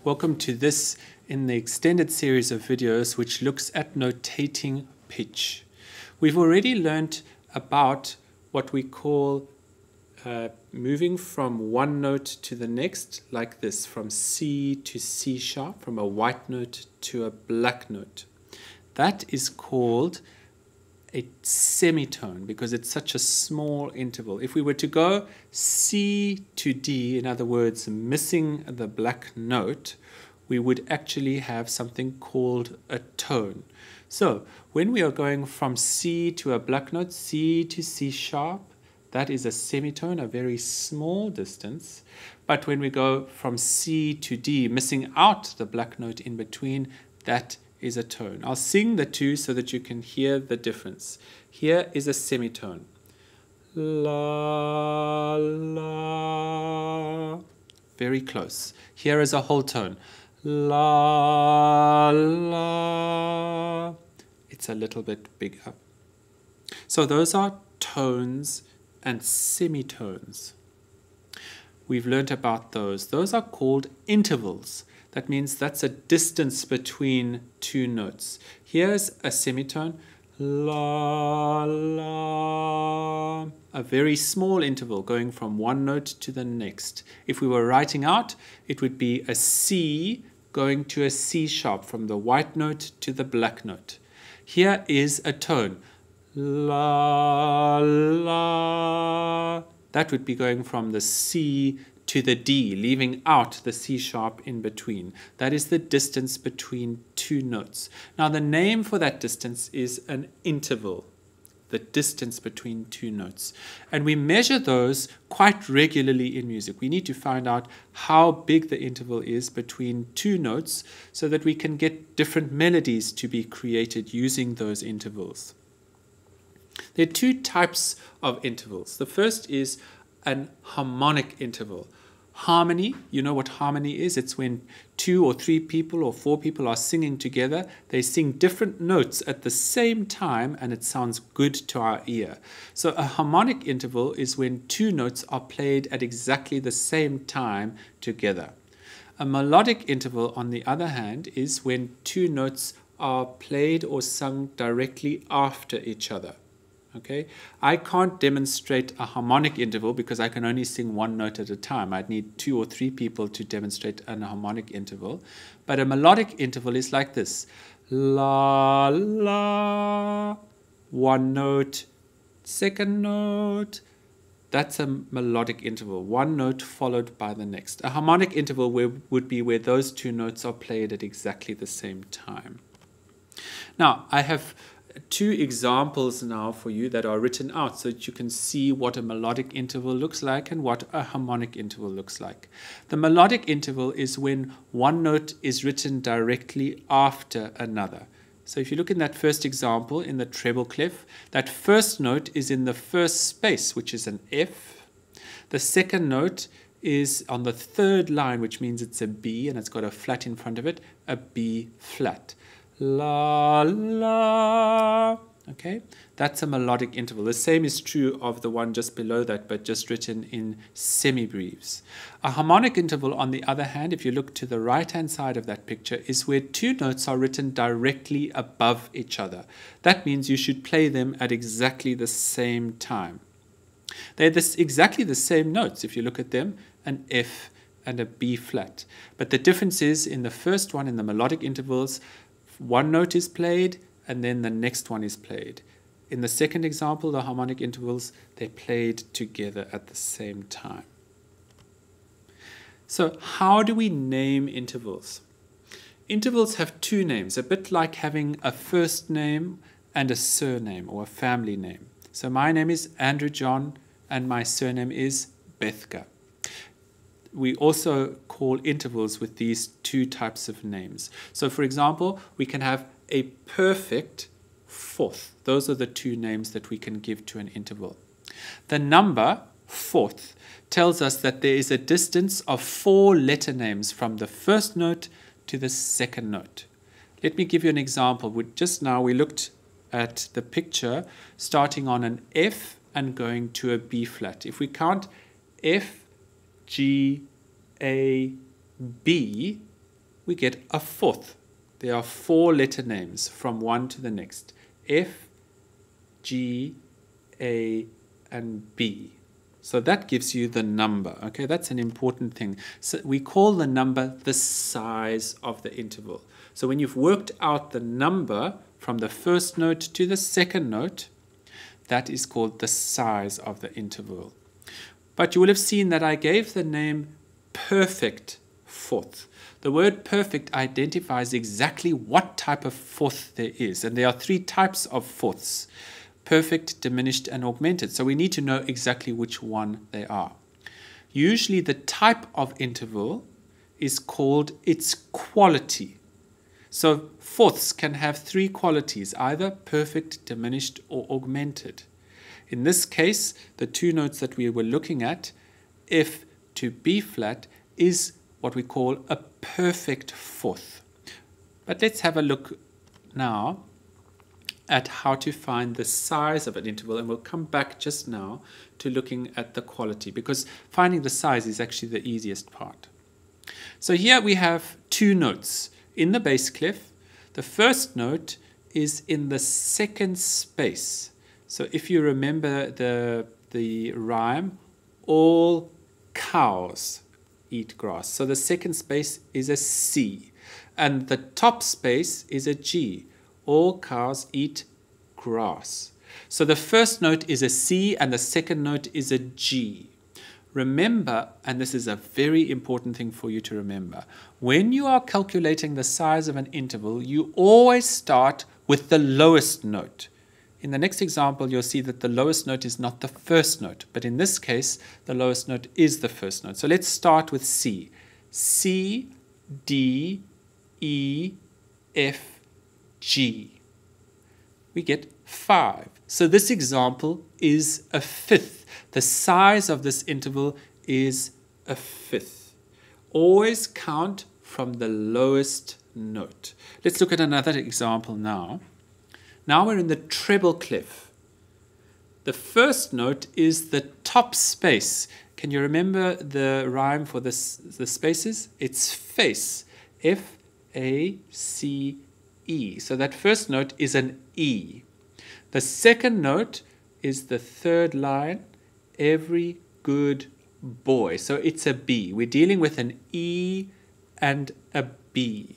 Welcome to this in the extended series of videos which looks at notating pitch. We've already learnt about what we call moving from one note to the next, like this, from C to C sharp, from a white note to a black note. That is called a semitone because it's such a small interval. If we were to go C to D, in other words, missing the black note, we would actually have something called a tone. So when we are going from C to a black note, C to C sharp, that is a semitone, a very small distance. But when we go from C to D, missing out the black note in between, that is a tone. I'll sing the two so that you can hear the difference. Here is a semitone. La, la. Very close. Here is a whole tone. La, la. It's a little bit bigger. So those are tones and semitones. We've learnt about those. Those are called intervals. That means that's a distance between two notes. Here's a semitone, la, la, a very small interval going from one note to the next. If we were writing out, it would be a C going to a C sharp, from the white note to the black note. Here is a tone, la, la. That would be going from the C to the D, leaving out the C sharp in between. That is the distance between two notes. Now the name for that distance is an interval, the distance between two notes. And we measure those quite regularly in music. We need to find out how big the interval is between two notes so that we can get different melodies to be created using those intervals. There are two types of intervals. The first is an harmonic interval. Harmony, you know what harmony is? It's when two or three people or four people are singing together. They sing different notes at the same time and it sounds good to our ear. So a harmonic interval is when two notes are played at exactly the same time together. A melodic interval, on the other hand, is when two notes are played or sung directly after each other. Okay, I can't demonstrate a harmonic interval because I can only sing one note at a time. I'd need two or three people to demonstrate an harmonic interval. But a melodic interval is like this. La, la, one note, second note. That's a melodic interval, one note followed by the next. A harmonic interval would be where those two notes are played at exactly the same time. Now, I have two examples now for you that are written out so that you can see what a melodic interval looks like and what a harmonic interval looks like. The melodic interval is when one note is written directly after another. So if you look in that first example in the treble clef, that first note is in the first space, which is an F. The second note is on the third line, which means it's a B and it's got a flat in front of it, a B flat. La, la. Okay, that's a melodic interval. The same is true of the one just below that, but just written in semibreves. A harmonic interval, on the other hand, if you look to the right-hand side of that picture, is where two notes are written directly above each other. That means you should play them at exactly the same time. They're exactly the same notes if you look at them, an F and a B flat. But the difference is in the first one, in the melodic intervals, one note is played and then the next one is played. In the second example, the harmonic intervals, they're played together at the same time. So how do we name intervals? Intervals have two names, a bit like having a first name and a surname or a family name. So my name is Andrew John and my surname is Bethke. We also call intervals with these two types of names. So for example, we can have a perfect fourth. Those are the two names that we can give to an interval. The number fourth tells us that there is a distance of 4 letter names from the first note to the second note. Let me give you an example. Just now we looked at the picture starting on an F and going to a B flat. If we count F, G, A, B, we get a fourth. There are 4 letter names from one to the next. F, G, A, and B. So that gives you the number. Okay, that's an important thing. So we call the number the size of the interval. So when you've worked out the number from the first note to the second note, that is called the size of the interval. But you will have seen that I gave the name perfect fourth. The word perfect identifies exactly what type of fourth there is. And there are 3 types of fourths: perfect, diminished, and augmented. So we need to know exactly which one they are. Usually the type of interval is called its quality. So fourths can have 3 qualities, either perfect, diminished, or augmented. In this case, the 2 notes that we were looking at, F to B flat, is what we call a perfect fourth. But let's have a look now at how to find the size of an interval, and we'll come back just now to looking at the quality, because finding the size is actually the easiest part. So here we have 2 notes in the bass clef. The first note is in the second space. So if you remember the rhyme, all cows eat grass. So the second space is a C, and the top space is a G. All cows eat grass. So the first note is a C and the second note is a G. Remember, and this is a very important thing for you to remember, when you are calculating the size of an interval, you always start with the lowest note. In the next example, you'll see that the lowest note is not the first note, but in this case, the lowest note is the first note. So let's start with C. C, D, E, F, G. We get 5. So this example is a fifth. The size of this interval is a fifth. Always count from the lowest note. Let's look at another example now. Now we're in the treble clef. The first note is the top space. Can you remember the rhyme for the spaces? It's face. F, A, C, E. So that first note is an E. The second note is the third line, every good boy. So it's a B. We're dealing with an E and a B.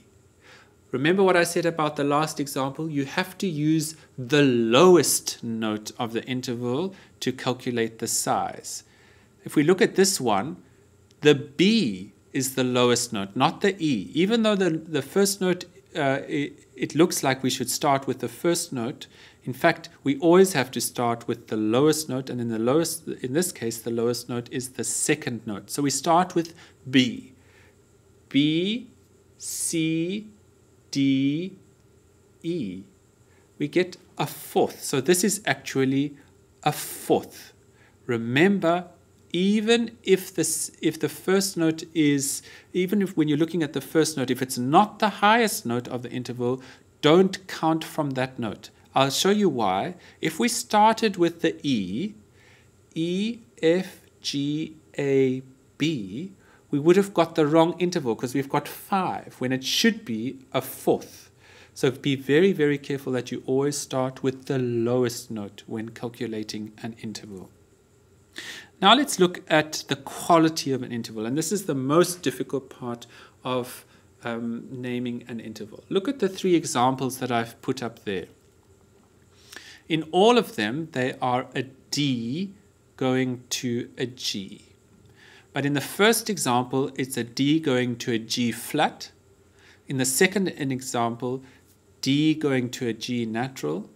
Remember what I said about the last example? You have to use the lowest note of the interval to calculate the size. If we look at this one, the B is the lowest note, not the E. Even though the first note, it looks like we should start with the first note, in fact, we always have to start with the lowest note, and in this case, the lowest note is the second note. So we start with B. B, C, D, E. We get a fourth. So this is actually a fourth. Remember, even if the first note is, even if when you're looking at the first note, if it's not the highest note of the interval, don't count from that note. I'll show you why. If we started with the E, E, F, G, A, B, we would have got the wrong interval because we've got 5 when it should be a fourth. So be very, very careful that you always start with the lowest note when calculating an interval. Now let's look at the quality of an interval, and this is the most difficult part of naming an interval. Look at the 3 examples that I've put up there. In all of them, they are a D going to a G. But in the first example, it's a D going to a G flat. In the second example, D going to a G natural.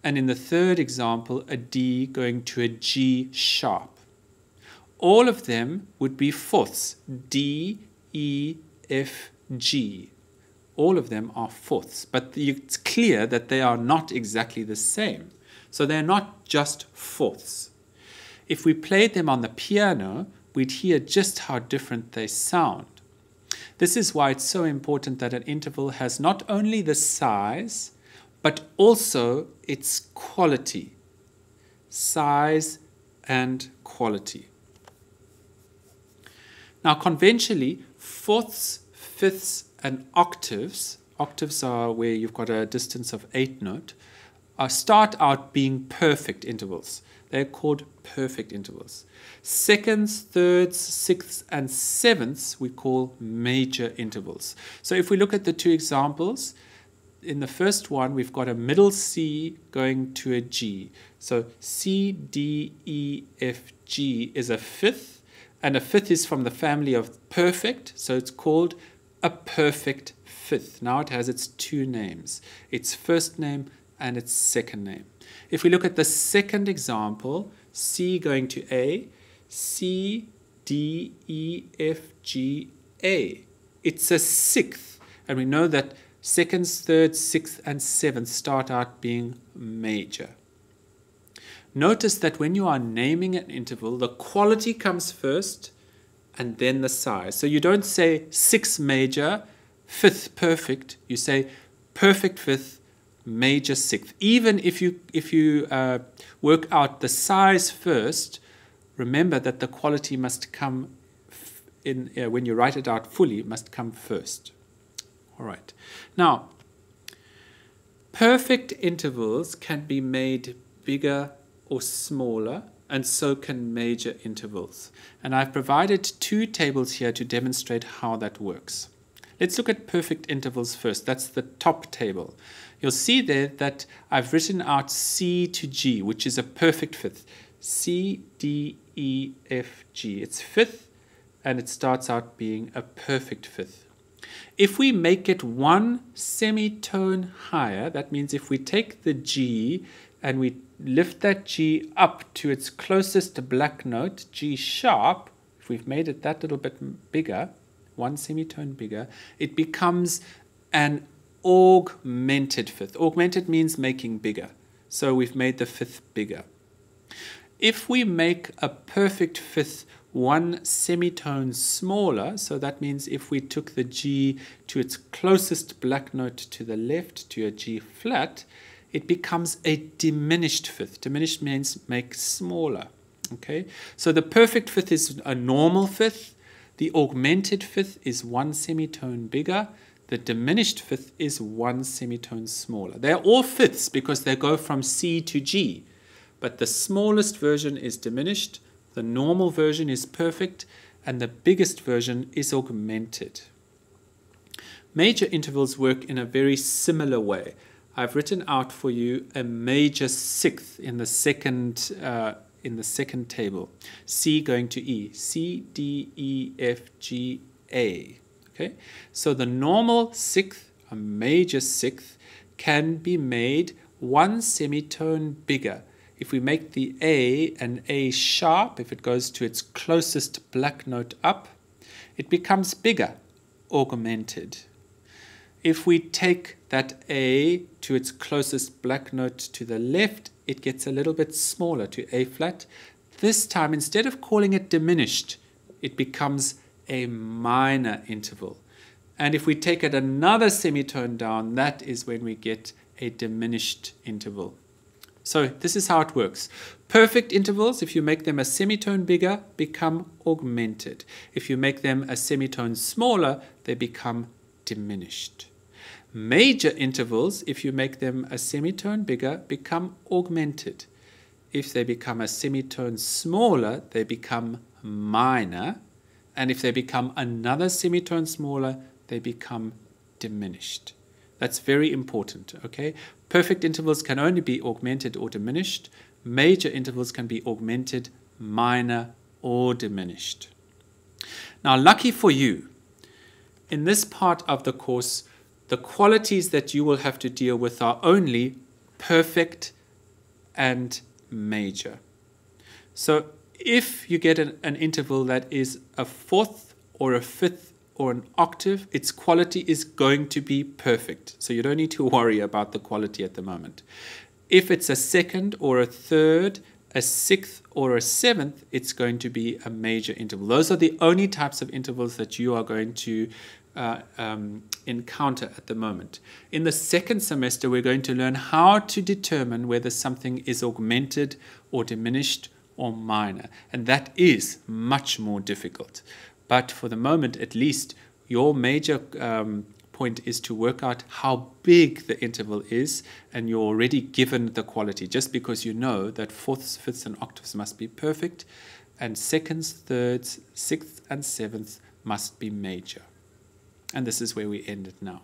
And in the third example, a D going to a G sharp. All of them would be fourths, D, E, F, G. All of them are fourths, but it's clear that they are not exactly the same. So they're not just fourths. If we played them on the piano, we'd hear just how different they sound. This is why it's so important that an interval has not only the size, but also its quality. Size and quality. Now, conventionally, fourths, fifths, and octaves, octaves are where you've got a distance of 8 notes, start out being perfect intervals. They're called perfect intervals. Seconds, thirds, sixths, and sevenths we call major intervals. So if we look at the two examples, in the first one we've got a middle C going to a G. So C, D, E, F, G is a fifth, and a fifth is from the family of perfect, so it's called a perfect fifth. Now it has its two names, its first name and its second name. If we look at the second example, C going to A, C, D, E, F, G, A. It's a sixth, and we know that seconds, thirds, sixths, and sevenths start out being major. Notice that when you are naming an interval, the quality comes first and then the size. So you don't say sixth major, fifth perfect. You say perfect fifth, major sixth. Even if you work out the size first, remember that the quality must come in when you write it out fully, must come first. All right. Now, perfect intervals can be made bigger or smaller, and so can major intervals. And I've provided two tables here to demonstrate how that works. Let's look at perfect intervals first. That's the top table. You'll see there that I've written out C to G, which is a perfect fifth. C, D, E, F, G. It's fifth, and it starts out being a perfect fifth. If we make it one semitone higher, that means if we take the G and we lift that G up to its closest black note, G sharp, if we've made it that little bit bigger, one semitone bigger, it becomes an augmented fifth. Augmented means making bigger. So we've made the fifth bigger. If we make a perfect fifth one semitone smaller, so that means if we took the G to its closest black note to the left, to a G flat, it becomes a diminished fifth. Diminished means make smaller. Okay, so the perfect fifth is a normal fifth. The augmented fifth is one semitone bigger. The diminished fifth is one semitone smaller. They're all fifths because they go from C to G. But the smallest version is diminished, the normal version is perfect, and the biggest version is augmented. Major intervals work in a very similar way. I've written out for you a major sixth in the second table. C going to E. C, D, E, F, G, A. Okay? So the normal sixth, a major sixth, can be made one semitone bigger. If we make the A an A sharp, if it goes to its closest black note up, it becomes bigger, augmented. If we take that A to its closest black note to the left, it gets a little bit smaller, to A flat. This time, instead of calling it diminished, it becomes a minor interval. And if we take it another semitone down, that is when we get a diminished interval. So this is how it works. Perfect intervals, if you make them a semitone bigger, become augmented. If you make them a semitone smaller, they become diminished. Major intervals, if you make them a semitone bigger, become augmented. If they become a semitone smaller, they become minor. And if they become another semitone smaller, they become diminished. That's very important, okay? Perfect intervals can only be augmented or diminished. Major intervals can be augmented, minor, or diminished. Now, lucky for you, in this part of the course, the qualities that you will have to deal with are only perfect and major. So if you get an interval that is a fourth or a fifth or an octave, its quality is going to be perfect. So you don't need to worry about the quality at the moment. If it's a second or a third, a sixth or a seventh, it's going to be a major interval. Those are the only types of intervals that you are going to encounter at the moment. In the second semester, we're going to learn how to determine whether something is augmented or diminished or minor. And that is much more difficult. But for the moment, at least, your major point is to work out how big the interval is, and you're already given the quality, just because you know that fourths, fifths, and octaves must be perfect, and seconds, thirds, sixths, and sevenths must be major. And this is where we end it now.